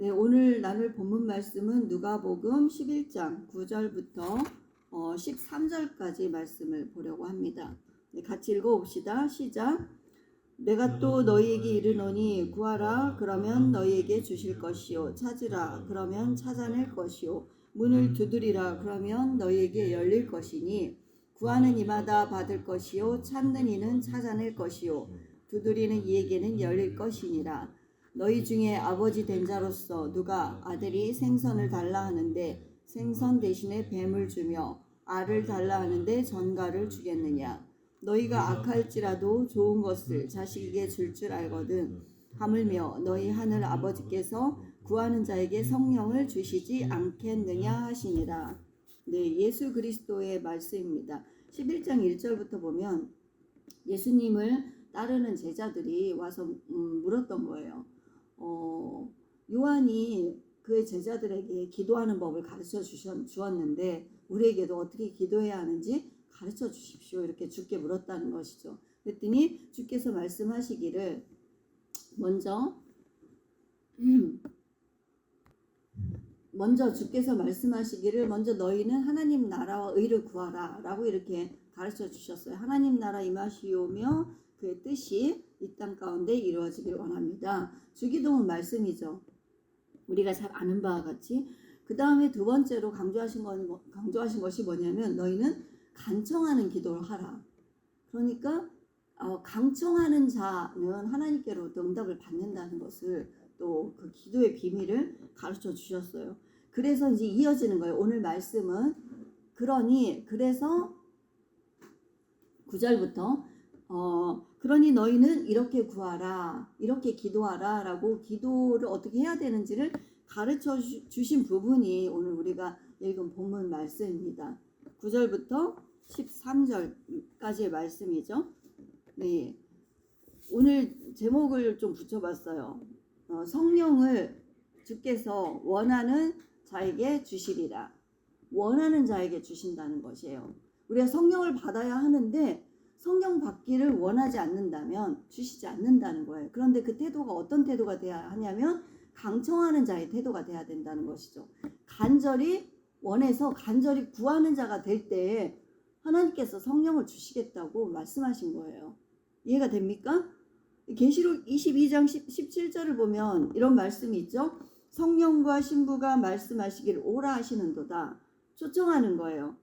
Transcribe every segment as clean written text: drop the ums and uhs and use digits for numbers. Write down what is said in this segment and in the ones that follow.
네, 오늘 나눌 본문 말씀은 누가복음 11장 9절부터 13절까지 말씀을 보려고 합니다. 네, 같이 읽어봅시다. 시작. 내가 또 너희에게 이르노니 구하라 그러면 너희에게 주실 것이요 찾으라 그러면 찾아낼 것이요 문을 두드리라 그러면 너희에게 열릴 것이니 구하는 이마다 받을 것이요 찾는 이는 찾아낼 것이요 두드리는 이에게는 열릴 것이니라. 너희 중에 아버지 된 자로서 누가 아들이 생선을 달라 하는데 생선 대신에 뱀을 주며 알을 달라 하는데 전갈을 주겠느냐. 너희가 악할지라도 좋은 것을 자식에게 줄 줄 알거든. 하물며 너희 하늘 아버지께서 구하는 자에게 성령을 주시지 않겠느냐 하시니라. 네, 예수 그리스도의 말씀입니다. 11장 1절부터 보면 예수님을 따르는 제자들이 와서 물었던 거예요. 요한이 그의 제자들에게 기도하는 법을 가르쳐 주었는데 우리에게도 어떻게 기도해야 하는지 가르쳐 주십시오. 이렇게 주께 물었다는 것이죠. 그랬더니 주께서 말씀하시기를 먼저 주께서 말씀하시기를 먼저 너희는 하나님 나라와 의를 구하라 라고 이렇게 가르쳐 주셨어요. 하나님 나라 임하시오며 그의 뜻이 이 땅 가운데 이루어지길 원합니다. 주기도문 말씀이죠. 우리가 잘 아는 바와 같이. 그 다음에 두 번째로 강조하신 것이 뭐냐면 너희는 간청하는 기도를 하라. 그러니까 강청하는 자는 하나님께로부터 응답을 받는다는 것을 또 그 기도의 비밀을 가르쳐 주셨어요. 그래서 이제 이어지는 거예요. 오늘 말씀은 그래서 9절부터 그러니 너희는 이렇게 구하라, 이렇게 기도하라 라고 기도를 어떻게 해야 되는지를 가르쳐 주신 부분이 오늘 우리가 읽은 본문 말씀입니다. 9절부터 13절까지의 말씀이죠. 네, 오늘 제목을 좀 붙여봤어요. 성령을 주께서 원하는 자에게 주시리라. 원하는 자에게 주신다는 것이에요. 우리가 성령을 받아야 하는데 성령 받기를 원하지 않는다면 주시지 않는다는 거예요. 그런데 그 태도가 어떤 태도가 돼야 하냐면 강청하는 자의 태도가 돼야 된다는 것이죠. 간절히 원해서 간절히 구하는 자가 될 때 하나님께서 성령을 주시겠다고 말씀하신 거예요. 이해가 됩니까? 계시록 22장 17절을 보면 이런 말씀이 있죠. 성령과 신부가 말씀하시기를 오라 하시는도다. 초청하는 거예요.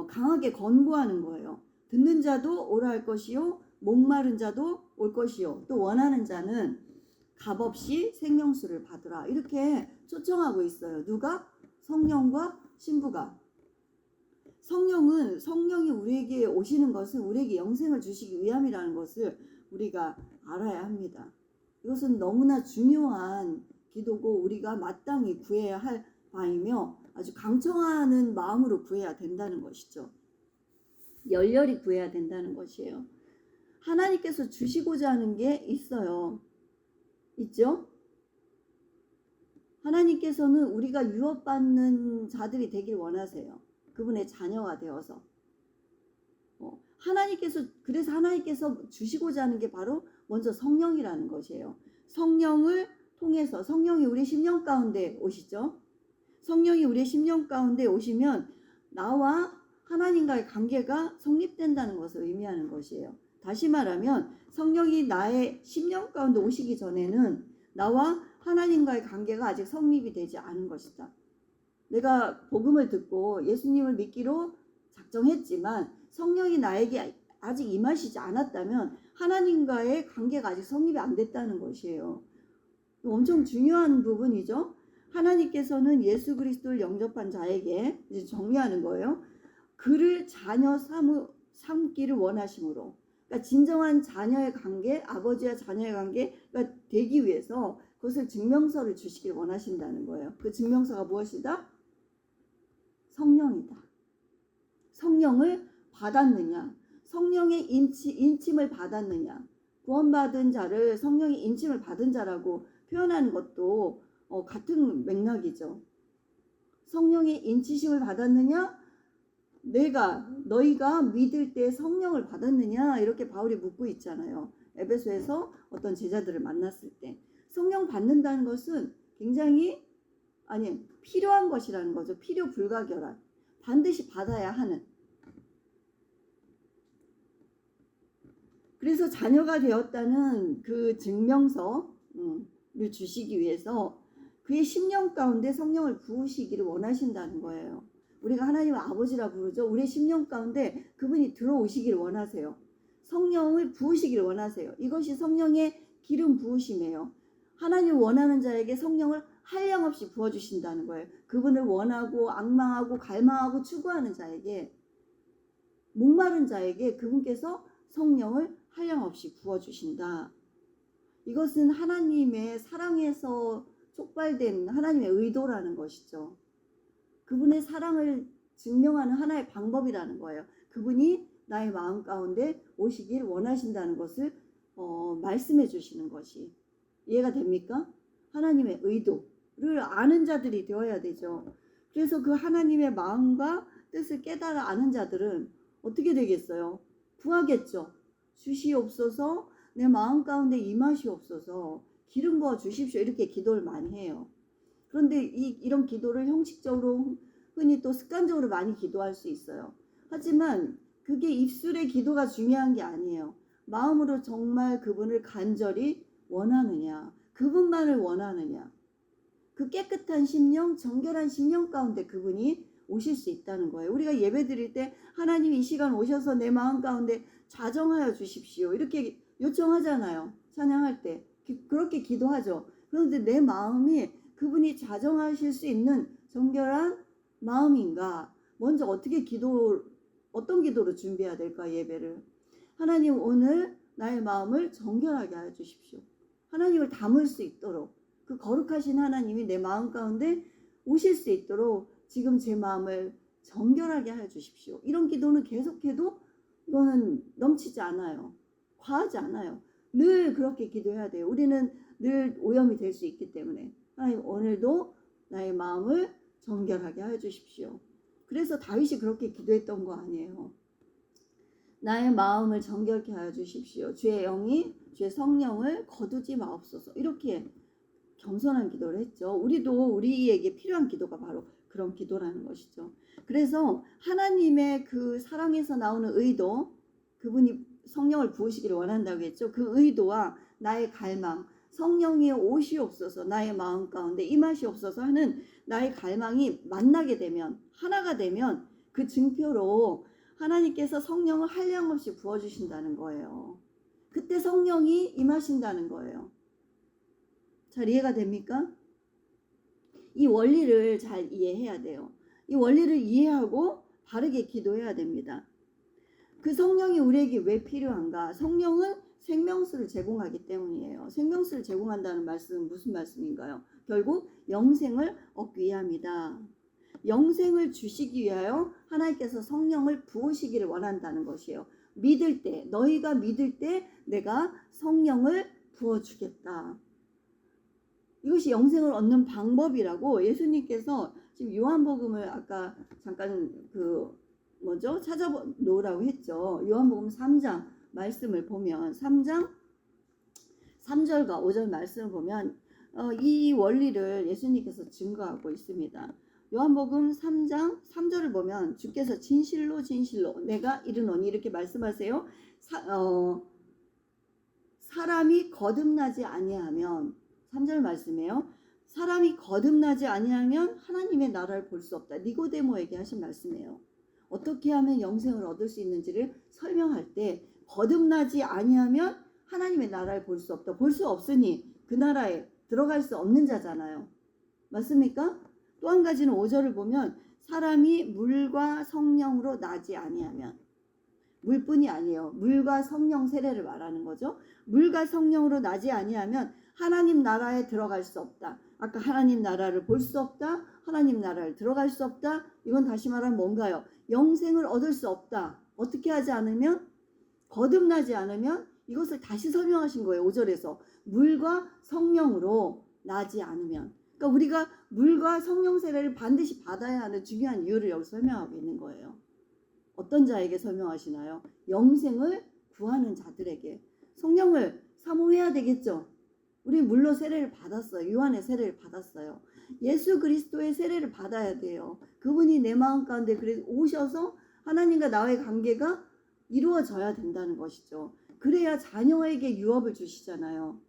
강하게 권고하는 거예요. 듣는 자도 오라 할 것이요 목마른 자도 올 것이요 또 원하는 자는 값없이 생명수를 받으라. 이렇게 초청하고 있어요. 누가? 성령과 신부가. 성령이 우리에게 오시는 것은 우리에게 영생을 주시기 위함이라는 것을 우리가 알아야 합니다. 이것은 너무나 중요한 기도고 우리가 마땅히 구해야 할 바이며 아주 강청하는 마음으로 구해야 된다는 것이죠. 열렬히 구해야 된다는 것이에요. 하나님께서 주시고자 하는 게 있어요. 있죠? 하나님께서는 우리가 유업받는 자들이 되길 원하세요. 그분의 자녀가 되어서. 그래서 하나님께서 주시고자 하는 게 바로 먼저 성령이라는 것이에요. 성령을 통해서 성령이 우리 심령 가운데 오시죠. 성령이 우리 심령 가운데 오시면 나와 하나님과의 관계가 성립된다는 것을 의미하는 것이에요. 다시 말하면 성령이 나의 심령 가운데 오시기 전에는 나와 하나님과의 관계가 아직 성립이 되지 않은 것이다. 내가 복음을 듣고 예수님을 믿기로 작정했지만 성령이 나에게 아직 임하시지 않았다면 하나님과의 관계가 아직 성립이 안 됐다는 것이에요. 엄청 중요한 부분이죠. 하나님께서는 예수 그리스도를 영접한 자에게 이제 정리하는 거예요. 그를 자녀 삼기를 원하심으로. 그러니까 진정한 자녀의 관계, 아버지와 자녀의 관계가 되기 위해서 그것을 증명서를 주시길 원하신다는 거예요. 그 증명서가 무엇이다? 성령이다. 성령을 받았느냐? 성령의 인침을 받았느냐? 구원받은 자를 성령의 인침을 받은 자라고 표현하는 것도 같은 맥락이죠. 성령의 인치심을 받았느냐? 너희가 믿을 때 성령을 받았느냐? 이렇게 바울이 묻고 있잖아요. 에베소에서 어떤 제자들을 만났을 때. 성령 받는다는 것은 굉장히 필요한 것이라는 거죠. 필요 불가결한, 반드시 받아야 하는. 그래서 자녀가 되었다는 그 증명서를 주시기 위해서 그의 심령 가운데 성령을 부으시기를 원하신다는 거예요. 우리가 하나님을 아버지라 부르죠. 우리의 심령 가운데 그분이 들어오시기를 원하세요. 성령을 부으시기를 원하세요. 이것이 성령의 기름 부으심이에요. 하나님 원하는 자에게 성령을 한량없이 부어주신다는 거예요. 그분을 원하고 악망하고 갈망하고 추구하는 자에게, 목마른 자에게 그분께서 성령을 한량없이 부어주신다. 이것은 하나님의 사랑에서 촉발된 하나님의 의도라는 것이죠. 그분의 사랑을 증명하는 하나의 방법이라는 거예요. 그분이 나의 마음 가운데 오시길 원하신다는 것을 말씀해 주시는 것이. 이해가 됩니까? 하나님의 의도를 아는 자들이 되어야 되죠. 그래서 그 하나님의 마음과 뜻을 깨달아 아는 자들은 어떻게 되겠어요? 구하겠죠. 주시옵소서, 내 마음 가운데 임하시옵소서, 기름 부어 주십시오. 이렇게 기도를 많이 해요. 그런데 이런 기도를 형식적으로 흔히 또 습관적으로 많이 기도할 수 있어요. 하지만 그게 입술의 기도가 중요한 게 아니에요. 마음으로 정말 그분을 간절히 원하느냐, 그분만을 원하느냐, 그 깨끗한 심령, 정결한 심령 가운데 그분이 오실 수 있다는 거예요. 우리가 예배 드릴 때 하나님 이 시간 오셔서 내 마음 가운데 좌정하여 주십시오, 이렇게 요청하잖아요. 찬양할 때 그렇게 기도하죠. 그런데 내 마음이 그분이 좌정하실 수 있는 정결한 마음인가? 먼저 어떤 기도로 준비해야 될까? 예배를. 하나님, 오늘 나의 마음을 정결하게 하여 주십시오. 하나님을 담을 수 있도록, 그 거룩하신 하나님이 내 마음 가운데 오실 수 있도록 지금 제 마음을 정결하게 하여 주십시오. 이런 기도는 계속해도 이거는 넘치지 않아요. 과하지 않아요. 늘 그렇게 기도해야 돼요. 우리는 늘 오염이 될 수 있기 때문에. 하나님, 오늘도 나의 마음을 정결하게 하여 주십시오. 그래서 다윗이 그렇게 기도했던 거 아니에요. 나의 마음을 정결케 하여 주십시오. 주의 영이 주의 성령을 거두지 마옵소서. 이렇게 겸손한 기도를 했죠. 우리도 우리에게 필요한 기도가 바로 그런 기도라는 것이죠. 그래서 하나님의 그 사랑에서 나오는 의도, 그분이 성령을 부으시기를 원한다고 했죠. 그 의도와 나의 갈망, 성령이 오시옵소서, 나의 마음 가운데 임하시옵소서 하는 나의 갈망이 만나게 되면, 하나가 되면 그 증표로 하나님께서 성령을 한량없이 부어주신다는 거예요. 그때 성령이 임하신다는 거예요. 잘 이해가 됩니까? 이 원리를 잘 이해해야 돼요. 이 원리를 이해하고 바르게 기도해야 됩니다. 그 성령이 우리에게 왜 필요한가? 성령은 생명수를 제공하기 때문이에요. 생명수를 제공한다는 말씀은 무슨 말씀인가요? 결국 영생을 얻기 위함이다. 영생을 주시기 위하여 하나님께서 성령을 부으시기를 원한다는 것이에요. 믿을 때, 너희가 믿을 때 내가 성령을 부어주겠다. 이것이 영생을 얻는 방법이라고 예수님께서 지금 요한복음을 아까 잠깐 찾아놓으라고 했죠. 요한복음 3장 말씀을 보면 3장 3절과 5절 말씀을 보면 이 원리를 예수님께서 증거하고 있습니다. 요한복음 3장 3절을 보면 주께서 진실로 진실로 내가 이르노니 이렇게 말씀하세요. 사람이 거듭나지 아니하면, 3절 말씀이에요. 사람이 거듭나지 아니하면 하나님의 나라를 볼 수 없다. 니고데모에게 하신 말씀이에요. 어떻게 하면 영생을 얻을 수 있는지를 설명할 때 거듭나지 아니하면 하나님의 나라를 볼 수 없다. 볼 수 없으니 그 나라에 들어갈 수 없는 자잖아요. 맞습니까? 또 한 가지는 5절을 보면 사람이 물과 성령으로 나지 아니하면, 물뿐이 아니에요. 물과 성령 세례를 말하는 거죠. 물과 성령으로 나지 아니하면 하나님 나라에 들어갈 수 없다. 아까 하나님 나라를 볼 수 없다. 하나님 나라를 들어갈 수 없다. 이건 다시 말하면 뭔가요? 영생을 얻을 수 없다. 어떻게 하지 않으면? 거듭나지 않으면? 이것을 다시 설명하신 거예요. 5절에서 물과 성령으로 나지 않으면. 그러니까 우리가 물과 성령 세례를 반드시 받아야 하는 중요한 이유를 여기 설명하고 있는 거예요. 어떤 자에게 설명하시나요? 영생을 구하는 자들에게. 성령을 사모해야 되겠죠. 우리 물로 세례를 받았어요. 요한의 세례를 받았어요. 예수 그리스도의 세례를 받아야 돼요. 그분이 내 마음 가운데 오셔서 하나님과 나의 관계가 이루어져야 된다는 것이죠. 그래야 자녀에게 유업을 주시잖아요.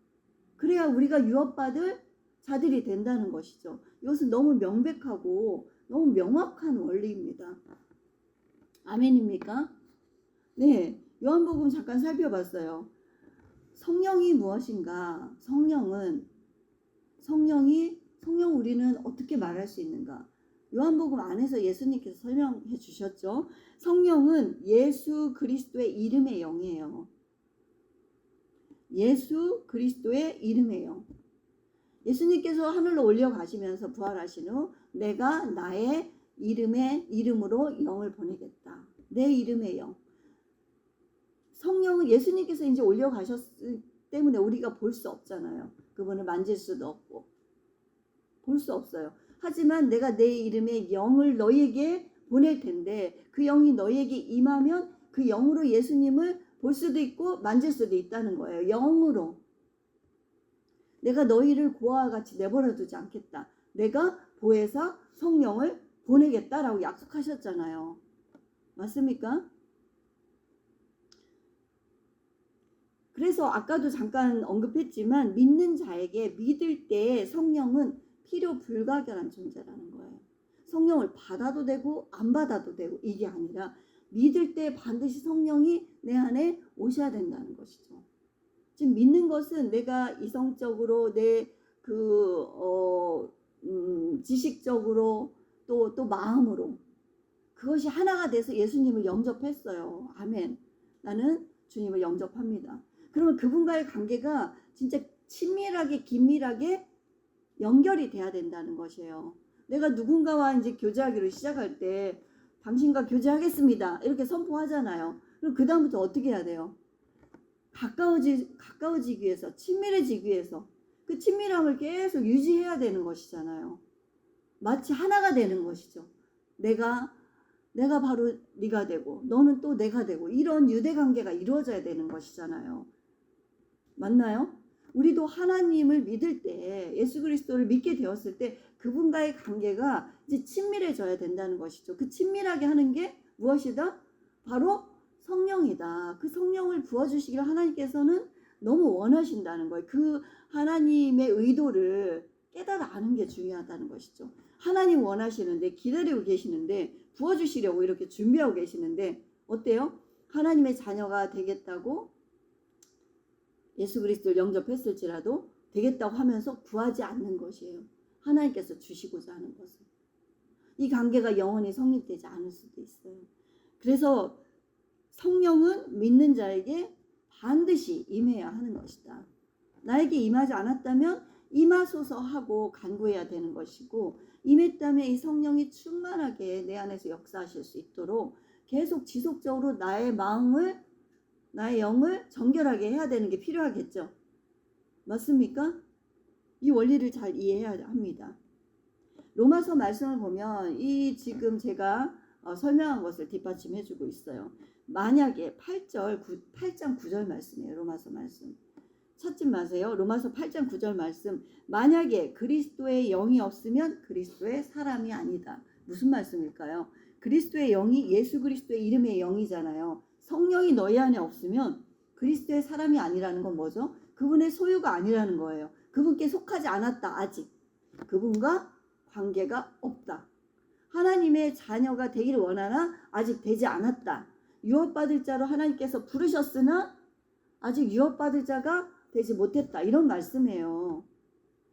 그래야 우리가 유업받을 자들이 된다는 것이죠. 이것은 너무 명백하고 너무 명확한 원리입니다. 아멘입니까? 네, 요한복음 잠깐 살펴봤어요. 성령이 무엇인가? 성령 우리는 어떻게 말할 수 있는가? 요한복음 안에서 예수님께서 설명해 주셨죠. 성령은 예수 그리스도의 이름의 영이에요. 예수 그리스도의 이름의 영. 예수님께서 하늘로 올려가시면서 부활하신 후 내가 나의 이름으로 영을 보내겠다. 내 이름의 영. 성령은 예수님께서 이제 올려가셨기 때문에 우리가 볼 수 없잖아요. 그분을 만질 수도 없고 볼 수 없어요. 하지만 내가 내 이름의 영을 너희에게 보낼 텐데 그 영이 너희에게 임하면 그 영으로 예수님을 볼 수도 있고 만질 수도 있다는 거예요. 영으로. 내가 너희를 고아와 같이 내버려 두지 않겠다. 내가 보혜사 성령을 보내겠다라고 약속하셨잖아요. 맞습니까? 그래서 아까도 잠깐 언급했지만 믿는 자에게 믿을 때 성령은 필요 불가결한 존재라는 거예요. 성령을 받아도 되고 안 받아도 되고 이게 아니라 믿을 때 반드시 성령이 내 안에 오셔야 된다는 것이죠. 지금 믿는 것은 내가 이성적으로 지식적으로 또 마음으로 그것이 하나가 돼서 예수님을 영접했어요. 아멘. 나는 주님을 영접합니다. 그러면 그분과의 관계가 진짜 친밀하게 긴밀하게 연결이 돼야 된다는 것이에요. 내가 누군가와 이제 교제하기로 시작할 때 당신과 교제하겠습니다. 이렇게 선포하잖아요. 그럼 그 다음부터 어떻게 해야 돼요? 가까워지기 위해서, 친밀해지기 위해서 그 친밀함을 계속 유지해야 되는 것이잖아요. 마치 하나가 되는 것이죠. 내가 바로 네가 되고 너는 또 내가 되고 이런 유대관계가 이루어져야 되는 것이잖아요. 맞나요? 우리도 하나님을 믿을 때 예수 그리스도를 믿게 되었을 때 그분과의 관계가 이제 친밀해져야 된다는 것이죠. 그 친밀하게 하는 게 무엇이다? 바로 성령이다. 그 성령을 부어주시기를 하나님께서는 너무 원하신다는 거예요. 그 하나님의 의도를 깨달아 아는 게 중요하다는 것이죠. 하나님 원하시는데 기다리고 계시는데 부어주시려고 이렇게 준비하고 계시는데 어때요? 하나님의 자녀가 되겠다고 예수 그리스도를 영접했을지라도 되겠다고 하면서 구하지 않는 것이에요. 하나님께서 주시고자 하는 것을. 이 관계가 영원히 성립되지 않을 수도 있어요. 그래서 성령은 믿는 자에게 반드시 임해야 하는 것이다. 나에게 임하지 않았다면 임하소서 하고 간구해야 되는 것이고 임했다면 이 성령이 충만하게 내 안에서 역사하실 수 있도록 계속 지속적으로 나의 영을 정결하게 해야 되는 게 필요하겠죠. 맞습니까? 이 원리를 잘 이해해야 합니다. 로마서 말씀을 보면 이 지금 제가 설명한 것을 뒷받침해주고 있어요. 만약에 8장 9절 말씀이에요. 로마서 말씀. 찾지 마세요. 로마서 8장 9절 말씀. 만약에 그리스도의 영이 없으면 그리스도의 사람이 아니다. 무슨 말씀일까요? 그리스도의 영이 예수 그리스도의 이름의 영이잖아요. 성령이 너희 안에 없으면 그리스도의 사람이 아니라는 건 뭐죠? 그분의 소유가 아니라는 거예요. 그분께 속하지 않았다. 아직. 그분과 관계가 없다. 하나님의 자녀가 되기를 원하나 아직 되지 않았다. 유업받을 자로 하나님께서 부르셨으나 아직 유업받을 자가 되지 못했다. 이런 말씀이에요.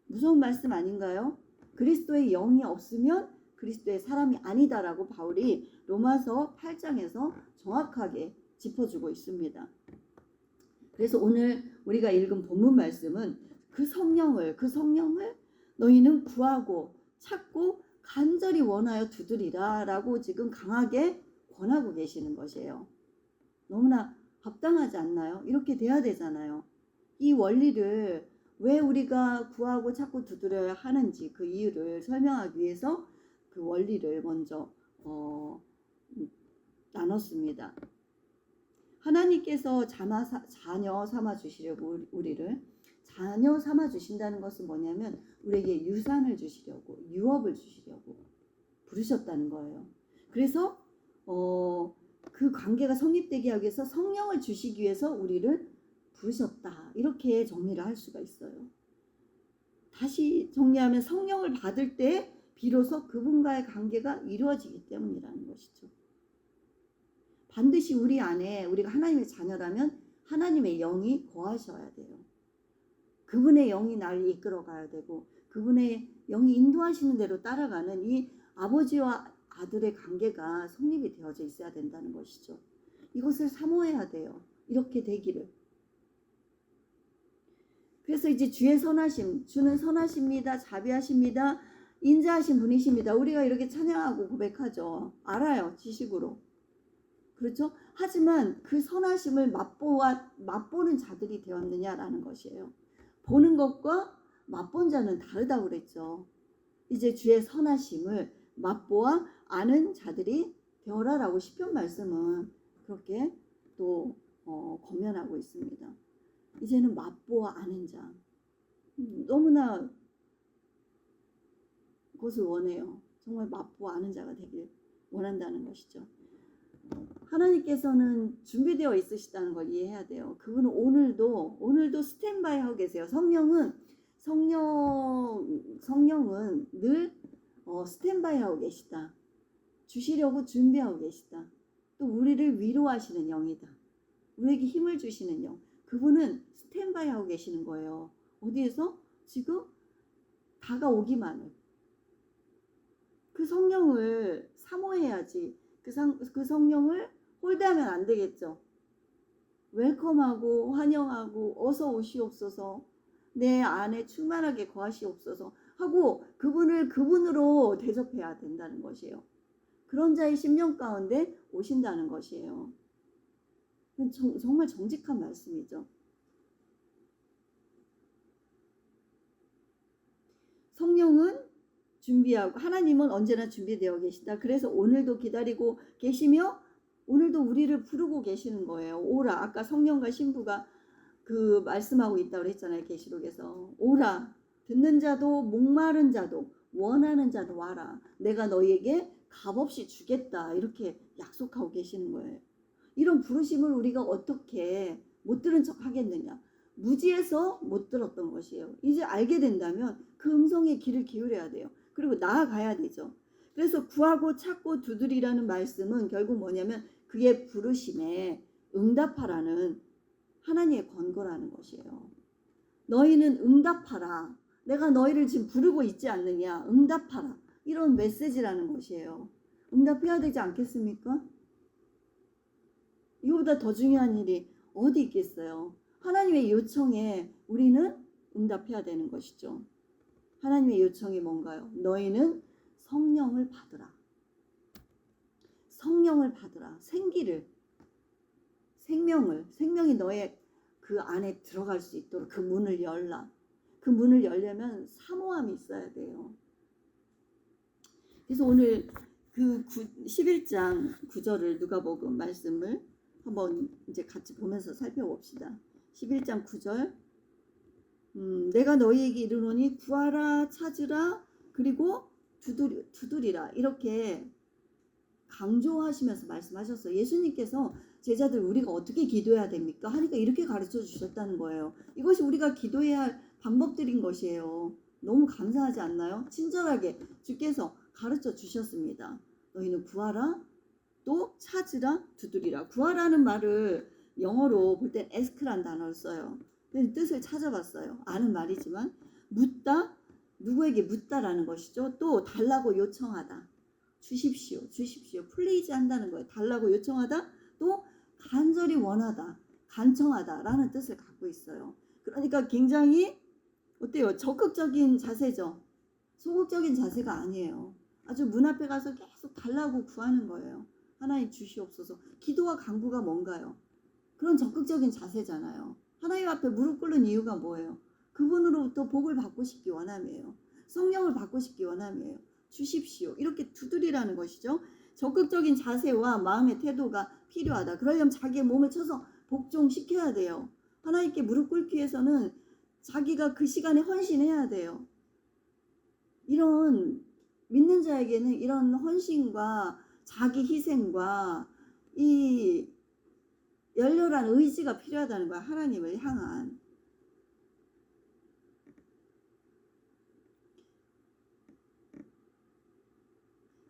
무서운 말씀 아닌가요? 그리스도의 영이 없으면 그리스도의 사람이 아니다라고 바울이 로마서 8장에서 정확하게 짚어주고 있습니다. 그래서 오늘 우리가 읽은 본문 말씀은 그 성령을 너희는 구하고 찾고 간절히 원하여 두드리라 라고 지금 강하게 권하고 계시는 것이에요. 너무나 합당하지 않나요? 이렇게 돼야 되잖아요. 이 원리를 왜 우리가 구하고 찾고 두드려야 하는지 그 이유를 설명하기 위해서 그 원리를 먼저 나눴습니다. 하나님께서 자녀 삼아 주시려고 우리를 자녀 삼아 주신다는 것은 뭐냐면 우리에게 유산을 주시려고, 유업을 주시려고 부르셨다는 거예요. 그래서 그 관계가 성립되게 하기 위해서 성령을 주시기 위해서 우리를 부르셨다. 이렇게 정리를 할 수가 있어요. 다시 정리하면 성령을 받을 때 비로소 그분과의 관계가 이루어지기 때문이라는 것이죠. 반드시 우리 안에 우리가 하나님의 자녀라면 하나님의 영이 거하셔야 돼요. 그분의 영이 나를 이끌어 가야 되고 그분의 영이 인도하시는 대로 따라가는 이 아버지와 아들의 관계가 성립이 되어져 있어야 된다는 것이죠. 이것을 사모해야 돼요. 이렇게 되기를. 그래서 이제 주의 선하심, 주는 선하십니다. 자비하십니다. 인자하신 분이십니다. 우리가 이렇게 찬양하고 고백하죠. 알아요. 지식으로. 그렇죠? 하지만 그 선하심을 맛보는 자들이 되었느냐라는 것이에요. 보는 것과 맛본 자는 다르다고 그랬죠. 이제 주의 선하심을 맛보아 아는 자들이 되어라라고 시편 말씀은 그렇게 또 권면하고 있습니다. 이제는 맛보아 아는 자. 너무나 그것을 원해요. 정말 맛보아 아는 자가 되길 원한다는 것이죠. 하나님께서는 준비되어 있으시다는 걸 이해해야 돼요. 그분은 오늘도 스탠바이 하고 계세요. 성령은 늘 스탠바이 하고 계시다. 주시려고 준비하고 계시다. 또 우리를 위로하시는 영이다. 우리에게 힘을 주시는 영. 그분은 스탠바이 하고 계시는 거예요. 어디에서? 지금 다가오기만을. 그 성령을 사모해야지. 그 성령을 홀대하면 안 되겠죠. 웰컴하고 환영하고 어서 오시옵소서, 내 안에 충만하게 거하시옵소서 하고 그분으로 대접해야 된다는 것이에요. 그런 자의 심령 가운데 오신다는 것이에요. 정말 정직한 말씀이죠. 성령은 준비하고 하나님은 언제나 준비되어 계시다. 그래서 오늘도 기다리고 계시며 오늘도 우리를 부르고 계시는 거예요. 오라. 아까 성령과 신부가 그 말씀하고 있다고 했잖아요. 계시록에서. 오라. 듣는 자도 목마른 자도 원하는 자도 와라. 내가 너희에게 값없이 주겠다. 이렇게 약속하고 계시는 거예요. 이런 부르심을 우리가 어떻게 못 들은 척 하겠느냐. 무지해서 못 들었던 것이에요. 이제 알게 된다면 그 음성에 귀를 기울여야 돼요. 그리고 나아가야 되죠. 그래서 구하고 찾고 두드리라는 말씀은 결국 뭐냐면 그의 부르심에 응답하라는 하나님의 권고라는 것이에요. 너희는 응답하라. 내가 너희를 지금 부르고 있지 않느냐. 응답하라. 이런 메시지라는 것이에요. 응답해야 되지 않겠습니까? 이거보다 더 중요한 일이 어디 있겠어요. 하나님의 요청에 우리는 응답해야 되는 것이죠. 하나님의 요청이 뭔가요? 너희는 성령을 받으라. 성령을 받으라. 생명이 너의 그 안에 들어갈 수 있도록 그 문을 열라. 그 문을 열려면 사모함이 있어야 돼요. 그래서 오늘 그 11장 9절을 누가복음 말씀을 한번 이제 같이 보면서 살펴봅시다. 11장 9절. 내가 너희에게 이르노니 구하라, 찾으라, 그리고 두드리라. 이렇게 강조하시면서 말씀하셨어요. 예수님께서 제자들 우리가 어떻게 기도해야 됩니까? 하니까 이렇게 가르쳐 주셨다는 거예요. 이것이 우리가 기도해야 할 방법들인 것이에요. 너무 감사하지 않나요? 친절하게 주께서 가르쳐 주셨습니다. 너희는 구하라, 또 찾으라, 두드리라. 구하라는 말을 영어로 볼 땐 ask란 단어를 써요. 뜻을 찾아봤어요. 아는 말이지만 묻다, 누구에게 묻다라는 것이죠. 또 달라고 요청하다. 주십시오. 플리즈 한다는 거예요. 달라고 요청하다. 또 간절히 원하다, 간청하다라는 뜻을 갖고 있어요. 그러니까 굉장히 어때요? 적극적인 자세죠. 소극적인 자세가 아니에요. 아주 문 앞에 가서 계속 달라고 구하는 거예요. 하나님 주시옵소서. 기도와 간구가 뭔가요? 그런 적극적인 자세잖아요. 하나님 앞에 무릎 꿇는 이유가 뭐예요? 그분으로부터 복을 받고 싶기 원함이에요. 성령을 받고 싶기 원함이에요. 주십시오. 이렇게 두드리라는 것이죠. 적극적인 자세와 마음의 태도가 필요하다. 그러려면 자기의 몸을 쳐서 복종시켜야 돼요. 하나님께 무릎 꿇기 위해서는 자기가 그 시간에 헌신해야 돼요. 이런 믿는 자에게는 이런 헌신과 자기 희생과 이 열렬한 의지가 필요하다는 거야. 하나님을 향한.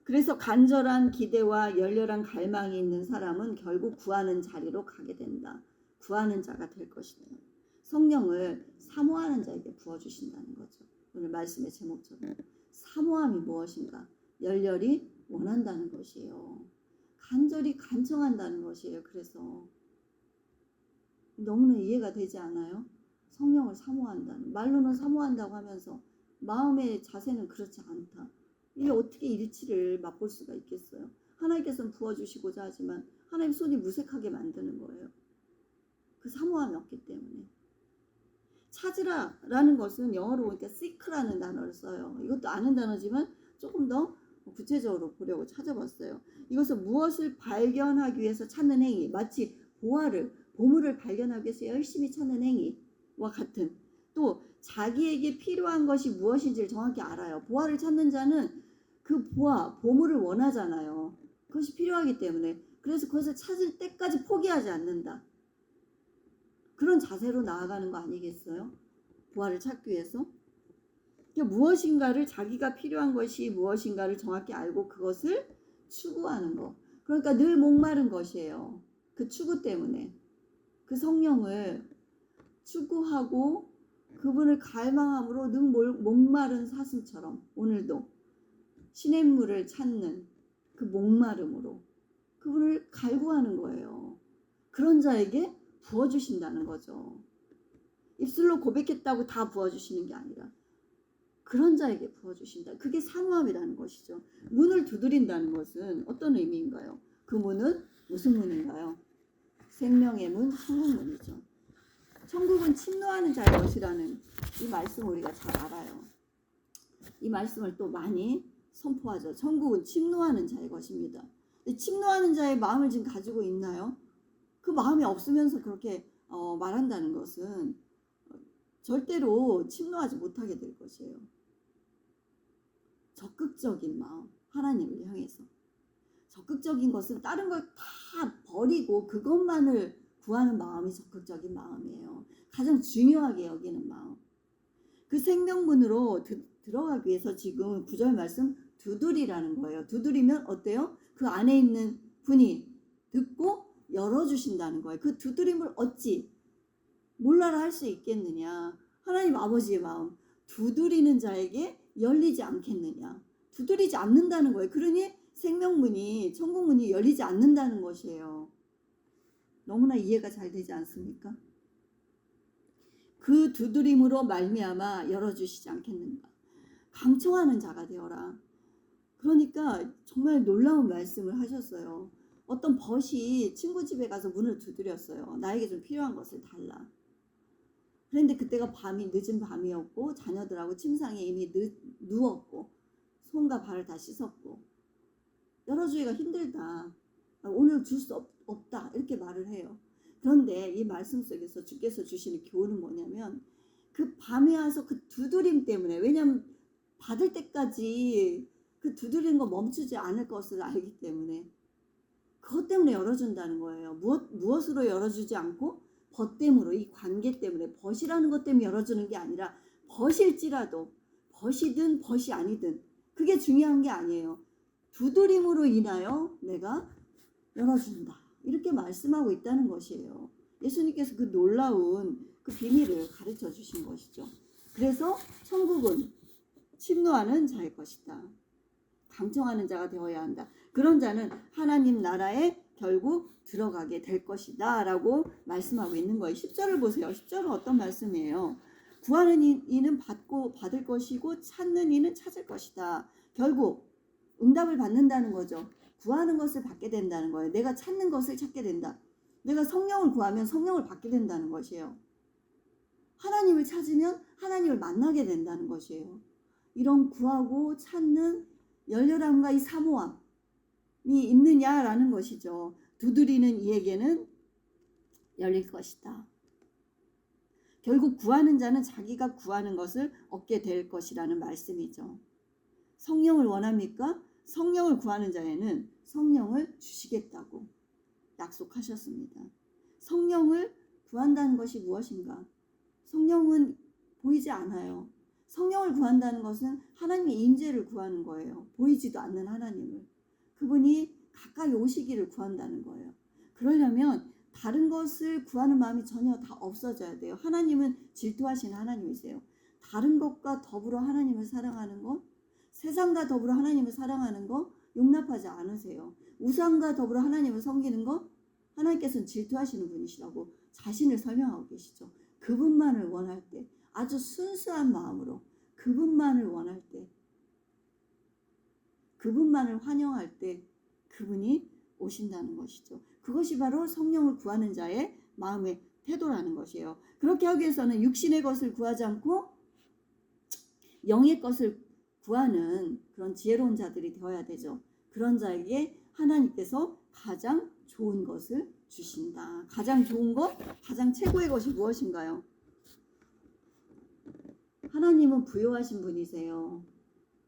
그래서 간절한 기대와 열렬한 갈망이 있는 사람은 결국 구하는 자리로 가게 된다. 구하는 자가 될 것이다. 성령을 사모하는 자에게 부어주신다는 거죠. 오늘 말씀의 제목처럼. 사모함이 무엇인가? 열렬히 원한다는 것이에요. 간절히 간청한다는 것이에요. 그래서 너무나 이해가 되지 않아요? 성령을 사모한다는, 말로는 사모한다고 하면서 마음의 자세는 그렇지 않다. 이게 어떻게 일치를 맛볼 수가 있겠어요? 하나님께서는 부어주시고자 하지만 하나님 손이 무색하게 만드는 거예요. 그 사모함이 없기 때문에. 찾으라 라는 것은 영어로 보니까 seek라는 단어를 써요. 이것도 아는 단어지만 조금 더 구체적으로 보려고 찾아봤어요. 이것은 무엇을 발견하기 위해서 찾는 행위, 마치 보물을 발견하기 위해서 열심히 찾는 행위와 같은, 또 자기에게 필요한 것이 무엇인지를 정확히 알아요. 보화를 찾는 자는 그 보물을 원하잖아요. 그것이 필요하기 때문에. 그래서 그것을 찾을 때까지 포기하지 않는다. 그런 자세로 나아가는 거 아니겠어요? 보화를 찾기 위해서. 그러니까 무엇인가를, 자기가 필요한 것이 무엇인가를 정확히 알고 그것을 추구하는 거. 그러니까 늘 목마른 것이에요. 그 추구 때문에. 그 성령을 추구하고 그분을 갈망함으로 늘 목마른 사슴처럼 오늘도 시냇물을 찾는 그 목마름으로 그분을 갈구하는 거예요. 그런 자에게 부어주신다는 거죠. 입술로 고백했다고 다 부어주시는 게 아니라 그런 자에게 부어주신다. 그게 사모함이라는 것이죠. 문을 두드린다는 것은 어떤 의미인가요? 그 문은 무슨 문인가요? 생명의 문, 천국문이죠. 천국은 침노하는 자의 것이라는 이 말씀을 우리가 잘 알아요. 이 말씀을 또 많이 선포하죠. 천국은 침노하는 자의 것입니다. 침노하는 자의 마음을 지금 가지고 있나요? 그 마음이 없으면서 그렇게 말한다는 것은 절대로 침노하지 못하게 될 것이에요. 적극적인 마음, 하나님을 향해서. 적극적인 것은 다른 걸 다 버리고 그것만을 구하는 마음이 적극적인 마음이에요. 가장 중요하게 여기는 마음. 그 생명문으로 들어가기 위해서 지금 9절 말씀 두드리라는 거예요. 두드리면 어때요? 그 안에 있는 분이 듣고 열어주신다는 거예요. 그 두드림을 어찌 몰라라 할 수 있겠느냐. 하나님 아버지의 마음, 두드리는 자에게 열리지 않겠느냐. 두드리지 않는다는 거예요. 그러니 생명문이, 천국문이 열리지 않는다는 것이에요. 너무나 이해가 잘 되지 않습니까? 그 두드림으로 말미암아 열어주시지 않겠는가. 강청하는 자가 되어라. 그러니까 정말 놀라운 말씀을 하셨어요. 어떤 벗이 친구 집에 가서 문을 두드렸어요. 나에게 좀 필요한 것을 달라. 그런데 그때가 늦은 밤이었고 자녀들하고 침상에 이미 누웠고 손과 발을 다 씻었고 열어주기가 힘들다. 오늘 줄 수 없다. 이렇게 말을 해요. 그런데 이 말씀 속에서 주께서 주시는 교훈은 뭐냐면 그 밤에 와서 그 두드림 때문에, 왜냐하면 받을 때까지 그 두드리는 거 멈추지 않을 것을 알기 때문에 그것 때문에 열어준다는 거예요. 무엇으로 열어주지 않고 벗됨으로, 이 관계 때문에, 벗이라는 것 때문에 열어주는 게 아니라 벗일지라도, 벗이든 벗이 아니든 그게 중요한 게 아니에요. 두드림으로 인하여 내가 열어준다. 이렇게 말씀하고 있다는 것이에요. 예수님께서 그 놀라운 그 비밀을 가르쳐 주신 것이죠. 그래서 천국은 침노하는 자의 것이다. 강청하는 자가 되어야 한다. 그런 자는 하나님 나라에 결국 들어가게 될 것이다 라고 말씀하고 있는 거예요. 10절을 보세요. 10절은 어떤 말씀이에요? 구하는 이는 받을 것이고 찾는 이는 찾을 것이다. 결국 응답을 받는다는 거죠. 구하는 것을 받게 된다는 거예요. 내가 찾는 것을 찾게 된다. 내가 성령을 구하면 성령을 받게 된다는 것이에요. 하나님을 찾으면 하나님을 만나게 된다는 것이에요. 이런 구하고 찾는 열렬함과 이 사모함이 있느냐라는 것이죠. 두드리는 이에게는 열릴 것이다. 결국 구하는 자는 자기가 구하는 것을 얻게 될 것이라는 말씀이죠. 성령을 원합니까? 성령을 구하는 자에는 성령을 주시겠다고 약속하셨습니다. 성령을 구한다는 것이 무엇인가? 성령은 보이지 않아요. 성령을 구한다는 것은 하나님의 임재를 구하는 거예요. 보이지도 않는 하나님을. 그분이 가까이 오시기를 구한다는 거예요. 그러려면 다른 것을 구하는 마음이 전혀 다 없어져야 돼요. 하나님은 질투하시는 하나님이세요. 다른 것과 더불어 하나님을 사랑하는 것, 세상과 더불어 하나님을 사랑하는 것 용납하지 않으세요. 우상과 더불어 하나님을 섬기는 것, 하나님께서는 질투하시는 분이시라고 자신을 설명하고 계시죠. 그분만을 원할 때, 아주 순수한 마음으로 그분만을 원할 때, 그분만을 환영할 때 그분이 오신다는 것이죠. 그것이 바로 성령을 구하는 자의 마음의 태도라는 것이에요. 그렇게 하기 위해서는 육신의 것을 구하지 않고 영의 것을 구하는 그런 지혜로운 자들이 되어야 되죠. 그런 자에게 하나님께서 가장 좋은 것을 주신다. 가장 좋은 것, 가장 최고의 것이 무엇인가요? 하나님은 부요하신 분이세요.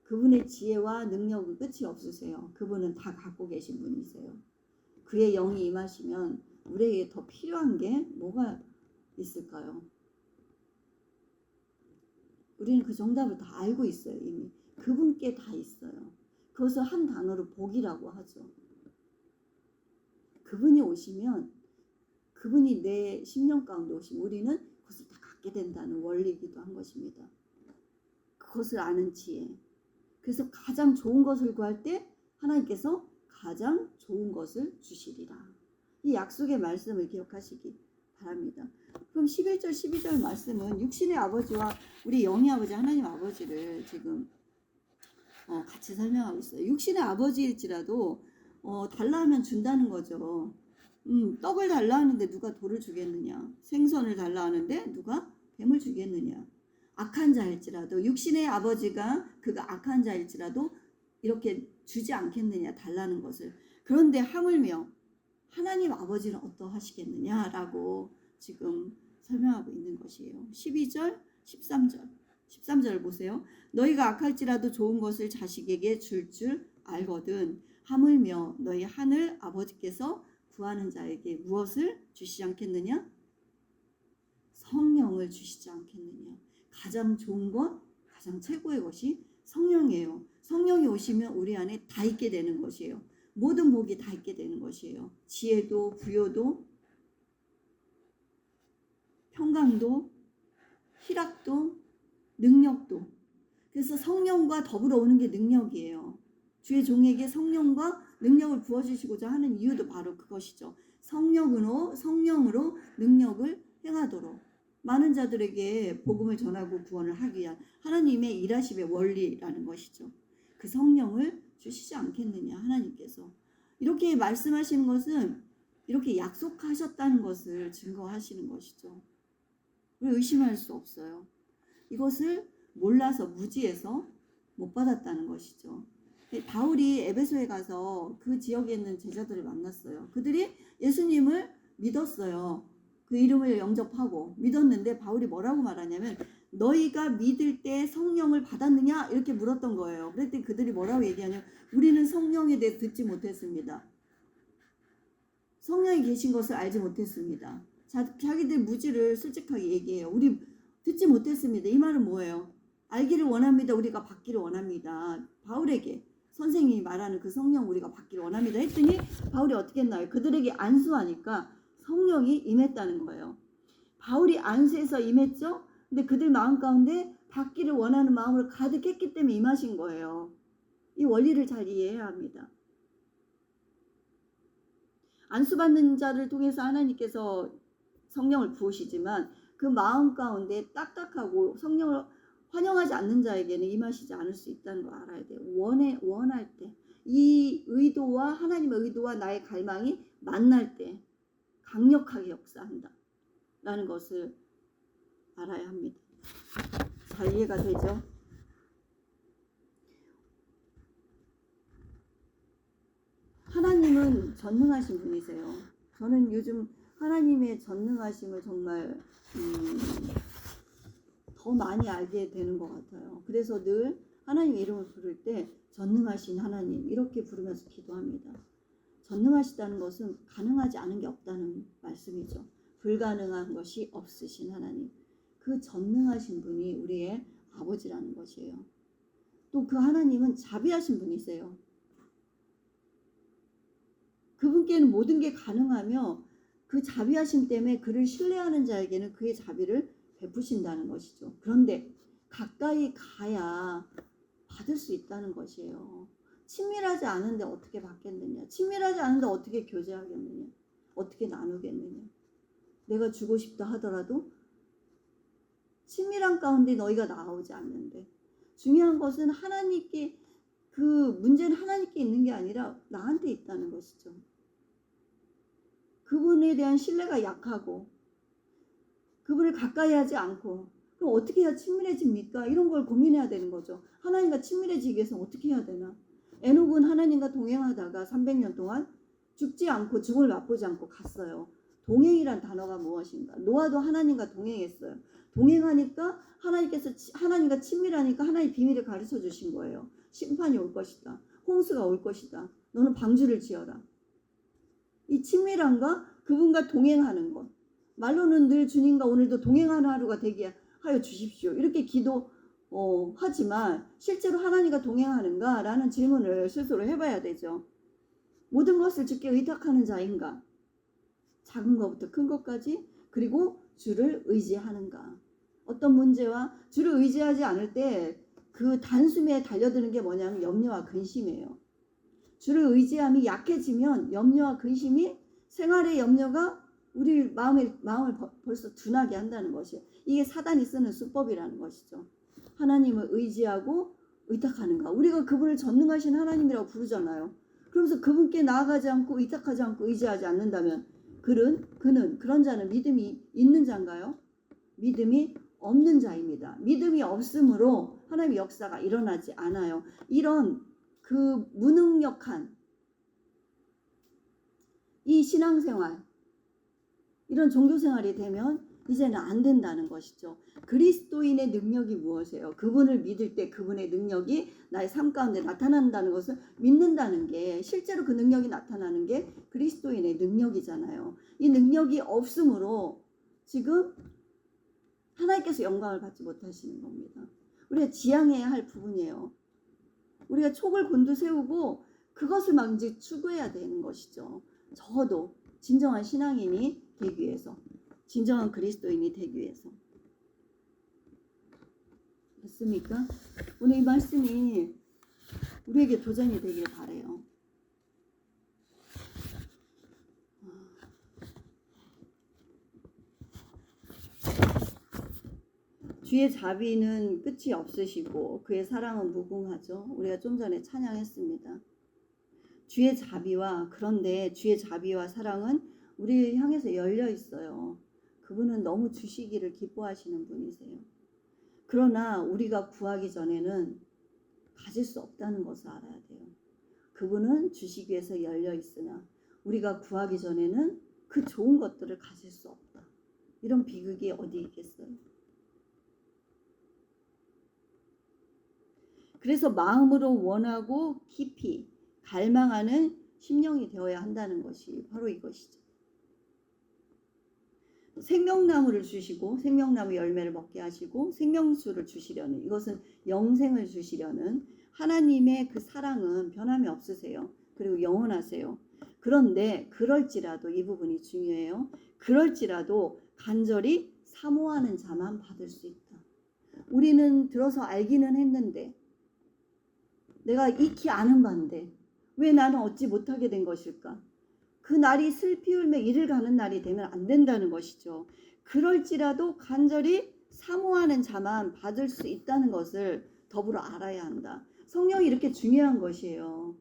그분의 지혜와 능력은 끝이 없으세요. 그분은 다 갖고 계신 분이세요. 그의 영이 임하시면 우리에게 더 필요한 게 뭐가 있을까요? 우리는 그 정답을 다 알고 있어요. 이미 그분께 다 있어요. 그것을 한 단어로 복이라고 하죠. 그분이 오시면, 그분이 내 심령 가운데 오시면 우리는 그것을 다 갖게 된다는 원리이기도 한 것입니다. 그것을 아는 지혜. 그래서 가장 좋은 것을 구할 때 하나님께서 가장 좋은 것을 주시리라. 이 약속의 말씀을 기억하시기 바랍니다. 그럼 11절 12절 말씀은 육신의 아버지와 우리 영의 아버지 하나님 아버지를 지금 같이 설명하고 있어요. 육신의 아버지일지라도 달라 하면 준다는 거죠. 떡을 달라 하는데 누가 돌을 주겠느냐? 생선을 달라 하는데 누가 뱀을 주겠느냐? 악한 자일지라도, 육신의 아버지가 그가 악한 자일지라도 이렇게 주지 않겠느냐, 달라는 것을. 그런데 하물며 하나님 아버지는 어떠하시겠느냐라고 지금 설명하고 있는 것이에요. 12절 13절 보세요. 너희가 악할지라도 좋은 것을 자식에게 줄 알거든 하물며 너희 하늘 아버지께서 구하는 자에게 무엇을 주시지 않겠느냐? 성령을 주시지 않겠느냐. 가장 좋은 것, 가장 최고의 것이 성령이에요. 성령이 오시면 우리 안에 다 있게 되는 것이에요. 모든 복이 다 있게 되는 것이에요. 지혜도, 부요도, 평강도, 희락도, 능력도. 그래서 성령과 더불어 오는 게 능력이에요. 주의 종에게 성령과 능력을 부어주시고자 하는 이유도 바로 그것이죠. 성령으로 능력을 행하도록 많은 자들에게 복음을 전하고 구원을 하기 위한 하나님의 일하심의 원리라는 것이죠. 그 성령을 주시지 않겠느냐, 하나님께서. 이렇게 말씀하시는 것은 이렇게 약속하셨다는 것을 증거하시는 것이죠. 우리 의심할 수 없어요. 이것을 몰라서 무지해서 못 받았다는 것이죠. 바울이 에베소에 가서 그 지역에 있는 제자들을 만났어요. 그들이 예수님을 믿었어요. 그 이름을 영접하고 믿었는데 바울이 뭐라고 말하냐면 너희가 믿을 때 성령을 받았느냐? 이렇게 물었던 거예요. 그랬더니 그들이 뭐라고 얘기하냐면 우리는 성령에 대해 듣지 못했습니다. 성령이 계신 것을 알지 못했습니다. 자기들 무지를 솔직하게 얘기해요. 우리 듣지 못했습니다. 이 말은 뭐예요? 알기를 원합니다. 우리가 받기를 원합니다. 바울에게 선생님이 말하는 그 성령 우리가 받기를 원합니다 했더니 바울이 어떻게 했나요? 그들에게 안수하니까 성령이 임했다는 거예요. 바울이 안수해서 임했죠? 근데 그들 마음 가운데 받기를 원하는 마음으로 가득했기 때문에 임하신 거예요. 이 원리를 잘 이해해야 합니다. 안수받는 자를 통해서 하나님께서 성령을 부으시지만 그 마음 가운데 딱딱하고 성령을 환영하지 않는 자에게는 임하시지 않을 수 있다는 걸 알아야 돼요. 원할 때. 이 의도와 하나님의 의도와 나의 갈망이 만날 때 강력하게 역사한다. 라는 것을 알아야 합니다. 잘 이해가 되죠? 하나님은 전능하신 분이세요. 저는 요즘 하나님의 전능하심을 정말 더 많이 알게 되는 것 같아요. 그래서 늘 하나님 이름을 부를 때 전능하신 하나님 이렇게 부르면서 기도합니다. 전능하시다는 것은 가능하지 않은 게 없다는 말씀이죠. 불가능한 것이 없으신 하나님. 그 전능하신 분이 우리의 아버지라는 것이에요. 또 그 하나님은 자비하신 분이세요. 그분께는 모든 게 가능하며 그 자비하심 때문에 그를 신뢰하는 자에게는 그의 자비를 베푸신다는 것이죠. 그런데 가까이 가야 받을 수 있다는 것이에요. 친밀하지 않은데 어떻게 받겠느냐? 친밀하지 않은데 어떻게 교제하겠느냐? 어떻게 나누겠느냐? 내가 주고 싶다 하더라도 친밀한 가운데 너희가 나오지 않는데, 중요한 것은 하나님께, 그 문제는 하나님께 있는 게 아니라 나한테 있다는 것이죠. 그분에 대한 신뢰가 약하고 그분을 가까이 하지 않고, 그럼 어떻게 해야 친밀해집니까? 이런 걸 고민해야 되는 거죠. 하나님과 친밀해지기 위해서 어떻게 해야 되나? 에녹은 하나님과 동행하다가 300년 동안 죽지 않고 죽음을 맛보지 않고 갔어요. 동행이란 단어가 무엇인가? 노아도 하나님과 동행했어요. 동행하니까 하나님과 친밀하니까 하나님 비밀을 가르쳐 주신 거예요. 심판이 올 것이다. 홍수가 올 것이다. 너는 방주를 지어라. 이 친밀함과 그분과 동행하는 것. 말로는 늘 주님과 오늘도 동행하는 하루가 되게 하여 주십시오. 이렇게 하지만 실제로 하나님과 동행하는가? 라는 질문을 스스로 해봐야 되죠. 모든 것을 주께 의탁하는 자인가? 작은 것부터 큰 것까지, 그리고 주를 의지하는가? 어떤 문제와 주를 의지하지 않을 때 그 단숨에 달려드는 게 뭐냐면 염려와 근심이에요. 주를 의지함이 약해지면 염려와 근심이, 생활의 염려가 우리 마음을 벌써 둔하게 한다는 것이에요. 이게 사단이 쓰는 수법이라는 것이죠. 하나님을 의지하고 의탁하는가? 우리가 그분을 전능하신 하나님이라고 부르잖아요. 그러면서 그분께 나아가지 않고 의탁하지 않고 의지하지 않는다면 그런 자는 믿음이 있는 자인가요? 믿음이 없는 자입니다. 믿음이 없으므로 하나님의 역사가 일어나지 않아요. 이런 그 무능력한 이 신앙생활, 이런 종교생활이 되면 이제는 안 된다는 것이죠. 그리스도인의 능력이 무엇이에요? 그분을 믿을 때 그분의 능력이 나의 삶 가운데 나타난다는 것을 믿는다는 게, 실제로 그 능력이 나타나는 게 그리스도인의 능력이잖아요. 이 능력이 없으므로 지금 하나님께서 영광을 받지 못하시는 겁니다. 우리가 지향해야 할 부분이에요. 우리가 촉을 곤두세우고 그것을 막 이제 추구해야 되는 것이죠. 저도 진정한 신앙인이 되기 위해서, 진정한 그리스도인이 되기 위해서. 됐습니까? 오늘 이 말씀이 우리에게 도전이 되길 바라요. 주의 자비는 끝이 없으시고 그의 사랑은 무궁하죠. 우리가 좀 전에 찬양했습니다. 주의 자비와, 그런데 주의 자비와 사랑은 우리를 향해서 열려 있어요. 그분은 너무 주시기를 기뻐하시는 분이세요. 그러나 우리가 구하기 전에는 가질 수 없다는 것을 알아야 돼요. 그분은 주시기 위해서 열려 있으나 우리가 구하기 전에는 그 좋은 것들을 가질 수 없다. 이런 비극이 어디 있겠어요? 그래서 마음으로 원하고 깊이 갈망하는 심령이 되어야 한다는 것이 바로 이것이죠. 생명나무를 주시고 생명나무 열매를 먹게 하시고 생명수를 주시려는, 이것은 영생을 주시려는 하나님의 그 사랑은 변함이 없으세요. 그리고 영원하세요. 그런데 그럴지라도, 이 부분이 중요해요. 그럴지라도 간절히 사모하는 자만 받을 수 있다. 우리는 들어서 알기는 했는데, 내가 익히 아는 바인데 왜 나는 얻지 못하게 된 것일까? 그 날이 슬피 울며 이를 가는 날이 되면 안 된다는 것이죠. 그럴지라도 간절히 사모하는 자만 받을 수 있다는 것을 더불어 알아야 한다. 성령이 이렇게 중요한 것이에요.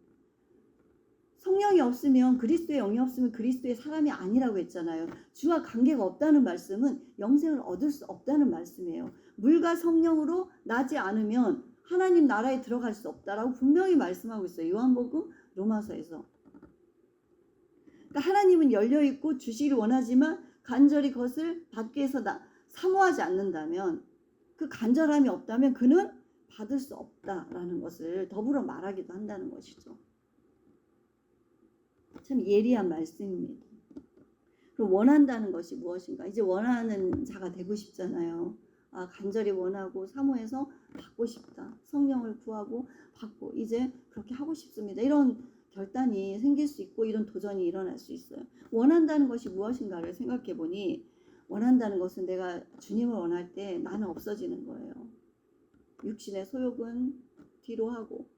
성령이 없으면, 그리스도의 영이 없으면 그리스도의 사람이 아니라고 했잖아요. 주와 관계가 없다는 말씀은 영생을 얻을 수 없다는 말씀이에요. 물과 성령으로 나지 않으면 하나님 나라에 들어갈 수 없다라고 분명히 말씀하고 있어요. 요한복음, 로마서에서. 그러니까 하나님은 열려있고 주시기를 원하지만 간절히 그것을 받기 위해서 사모하지 않는다면 그 간절함이 없다면 그는 받을 수 없다라는 것을 더불어 말하기도 한다는 것이죠. 참 예리한 말씀입니다. 그럼 원한다는 것이 무엇인가? 이제 원하는 자가 되고 싶잖아요. 간절히 원하고 사모해서 받고 싶다. 성령을 구하고 받고 이제 그렇게 하고 싶습니다. 이런 결단이 생길 수 있고 이런 도전이 일어날 수 있어요. 원한다는 것이 무엇인가를 생각해 보니 원한다는 것은 내가 주님을 원할 때 나는 없어지는 거예요. 육신의 소욕은 뒤로 하고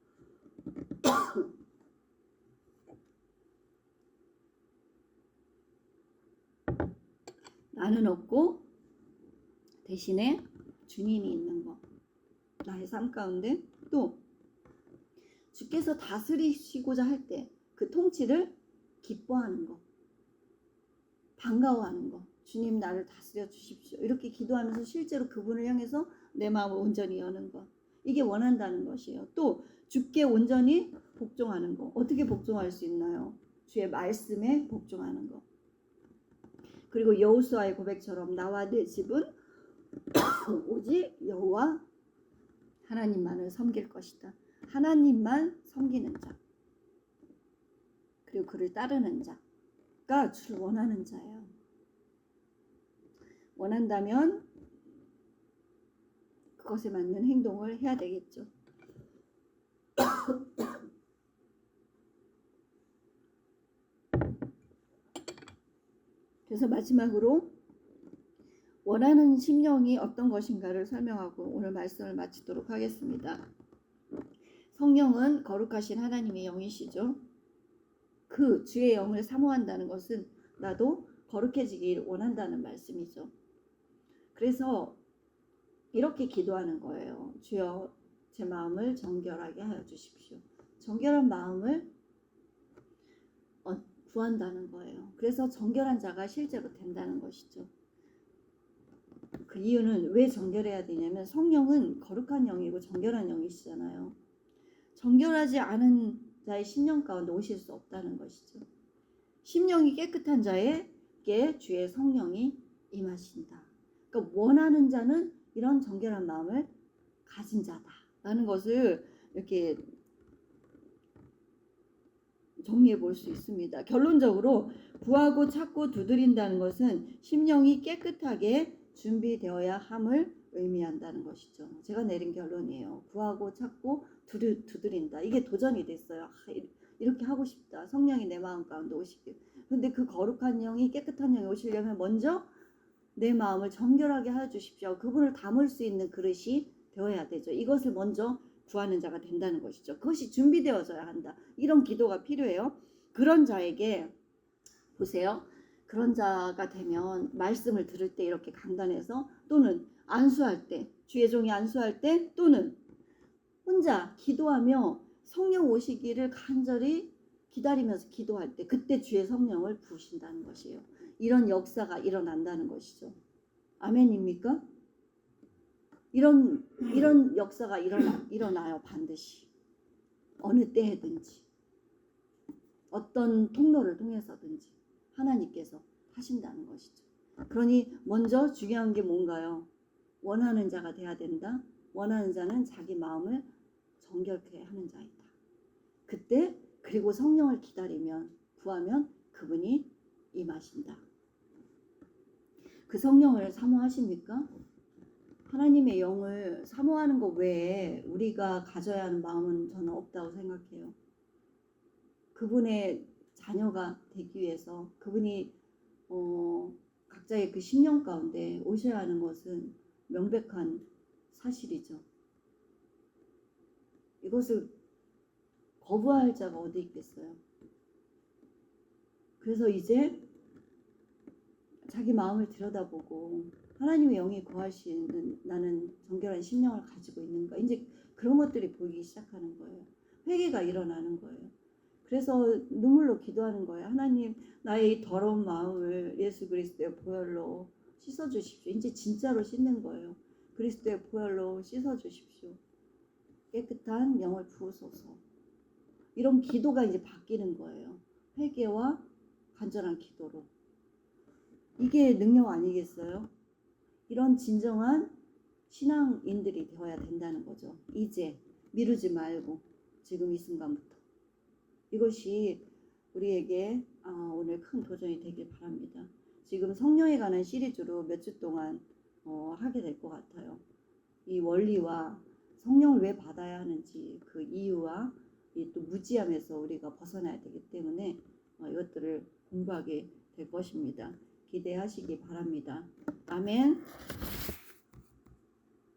나는 없고 대신에 주님이 있는 것. 나의 삶 가운데 또 주께서 다스리시고자 할 때 그 통치를 기뻐하는 것. 반가워하는 것. 주님 나를 다스려 주십시오. 이렇게 기도하면서 실제로 그분을 향해서 내 마음을 온전히 여는 것. 이게 원한다는 것이에요. 또 주께 온전히 복종하는 것. 어떻게 복종할 수 있나요? 주의 말씀에 복종하는 것. 그리고 여호수아의 고백처럼 나와 내 집은 오직 여호와 하나님만을 섬길 것이다. 하나님만 섬기는 자. 그리고 그를 따르는 자가 주를 원하는 자예요. 원한다면 그것에 맞는 행동을 해야 되겠죠. 그래서 마지막으로 원하는 심령이 어떤 것인가를 설명하고 오늘 말씀을 마치도록 하겠습니다. 성령은 거룩하신 하나님의 영이시죠. 그 주의 영을 사모한다는 것은 나도 거룩해지기를 원한다는 말씀이죠. 그래서 이렇게 기도하는 거예요. 주여 제 마음을 정결하게 하여 주십시오. 정결한 마음을 구한다는 거예요. 그래서 정결한 자가 실제로 된다는 것이죠. 그 이유는 왜 정결해야 되냐면 성령은 거룩한 영이고 정결한 영이시잖아요. 정결하지 않은 자의 심령 가운데 오실 수 없다는 것이죠. 심령이 깨끗한 자에게 주의 성령이 임하신다. 그러니까 원하는 자는 이런 정결한 마음을 가진 자다라는 것을 이렇게 정리해 볼 수 있습니다. 결론적으로 구하고 찾고 두드린다는 것은 심령이 깨끗하게 준비되어야 함을 의미한다는 것이죠. 제가 내린 결론이에요. 구하고 찾고 두드린다. 이게 도전이 됐어요. 이렇게 하고 싶다. 성령이 내 마음 가운데 오시길. 근데 그 거룩한 영이 깨끗한 영이 오시려면 먼저 내 마음을 정결하게 하여 주십시오. 그분을 담을 수 있는 그릇이 되어야 되죠. 이것을 먼저 구하는 자가 된다는 것이죠. 그것이 준비되어져야 한다. 이런 기도가 필요해요. 그런 자에게 보세요. 그런 자가 되면 말씀을 들을 때 이렇게 강단해서 또는 안수할 때 주의 종이 안수할 때 또는 혼자 기도하며 성령 오시기를 간절히 기다리면서 기도할 때 그때 주의 성령을 부으신다는 것이에요. 이런 역사가 일어난다는 것이죠. 아멘입니까? 이런 역사가 일어나요. 반드시. 어느 때든지. 어떤 통로를 통해서든지 하나님께서 하신다는 것이죠. 그러니 먼저 중요한 게 뭔가요? 원하는 자가 돼야 된다. 원하는 자는 자기 마음을 정결케 하는 자이다. 그때 그리고 성령을 기다리면 구하면 그분이 임하신다. 그 성령을 사모하십니까? 하나님의 영을 사모하는 것 외에 우리가 가져야 하는 마음은 저는 없다고 생각해요. 그분의 자녀가 되기 위해서 그분이 각자의 그 심령 가운데 오셔야 하는 것은 명백한 사실이죠. 이것을 거부할 자가 어디 있겠어요. 그래서 이제 자기 마음을 들여다보고 하나님의 영이 거하시는 나는 정결한 심령을 가지고 있는가. 이제 그런 것들이 보이기 시작하는 거예요. 회개가 일어나는 거예요. 그래서 눈물로 기도하는 거예요. 하나님 나의 이 더러운 마음을 예수 그리스도의 보혈로 씻어주십시오. 이제 진짜로 씻는 거예요. 그리스도의 보혈로 씻어주십시오. 깨끗한 영을 부으소서. 이런 기도가 이제 바뀌는 거예요. 회개와 간절한 기도로. 이게 능력 아니겠어요? 이런 진정한 신앙인들이 되어야 된다는 거죠. 이제 미루지 말고 지금 이 순간부터. 이것이 우리에게 오늘 큰 도전이 되길 바랍니다. 지금 성령에 관한 시리즈로 몇 주 동안 하게 될 것 같아요. 이 원리와 성령을 왜 받아야 하는지 그 이유와 이 또 무지함에서 우리가 벗어나야 되기 때문에 이것들을 공부하게 될 것입니다. 기대하시기 바랍니다. 아멘.